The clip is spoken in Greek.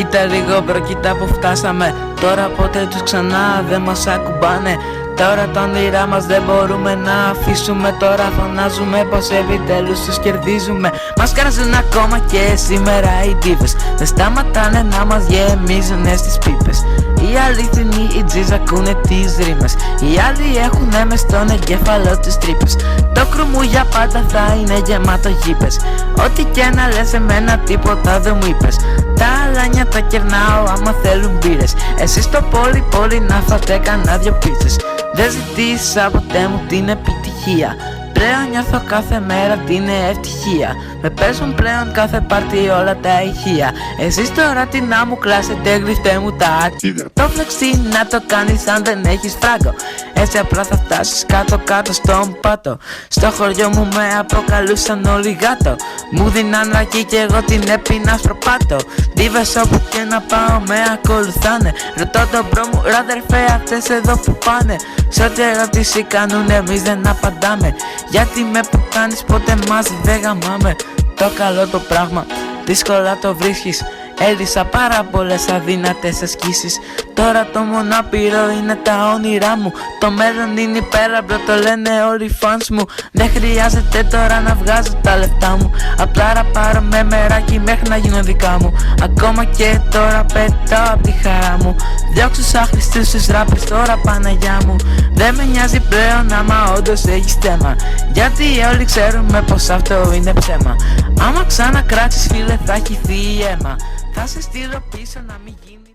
Κοίτα λίγο μπρο, κοίτα που φτάσαμε. Τώρα ποτέ τους ξανά δεν μας ακουμπάνε. Τώρα τα όνειρά μας δεν μπορούμε να αφήσουμε. Τώρα φωνάζουμε πως επιτέλους τους κερδίζουμε. Μας κάνασαν ακόμα και σήμερα οι ντίβες. Δεν σταματάνε να μας γεμίζουνε στις πίπες. Οι αλήθινοι οι τζις ακούνε τις ρήμες. Οι άλλοι έχουνε μες στον εγκέφαλο τους τρύπες. Το κρου μου για πάντα θα είναι γεμάτο γήπες. Ό,τι και να λες εμένα τίποτα δεν μου είπες. Τα αλάνια τα κερνάω άμα θέλουν μπύρες. Εσείς στο πόλι να φάτε κανένα δυο πίτσες. Δεν ζητήσα ποτέ μου την επιτυχία. Πλέον νιώθω κάθε μέρα την ευτυχία. Με παίζουν πλέον κάθε πάρτι όλα τα ηχεία. Εσείς τώρα τι να μου κλάσετε, γλυφτέ μου τα άκια. Το φλεξί να το κάνεις αν δεν έχεις φράγκο. Έτσι απλά θα φτάσεις κάτω στον πάτο. Στο χωριό μου με αποκαλούσαν όλοι γάτο. Μου δίναν ρακί κι εγώ την έπινα σπροπάτο. Δίβες όπου και να πάω με ακολουθάνε. Ρωτώ τον μπρο μου, ρε αδερφέ αυτές εδώ που πάνε. Σ' ό,τι ερώτηση κάνουν εμείς δεν απαντάμε. Γιατί με που κάνεις ποτέ μαζί δεν γαμάμε. Το καλό το πράγμα δύσκολα το βρίσκεις. Έλυσα πάρα πολλές αδύνατες ασκήσεις. Τώρα το μόνο απειρό είναι τα όνειρά μου. Το μέλλον είναι υπέραμπλο, το λένε όλοι οι fans μου. Δεν χρειάζεται τώρα να βγάζω τα λεφτά μου. Απλά ραπάρω με μεράκι μέχρι να γίνω δικά μου. Ακόμα και τώρα πετάω απ' τη χαρά μου. Διώξω σαν Χριστούς τους ράπες τώρα Παναγιά μου. Δεν με νοιάζει πλέον άμα όντως έχεις θέμα. Γιατί όλοι ξέρουμε πως αυτό είναι ψέμα. Άμα ξανακράξεις φίλε θα χυθεί η αίμα. Θα σε στείλω πίσω να μην γίνει.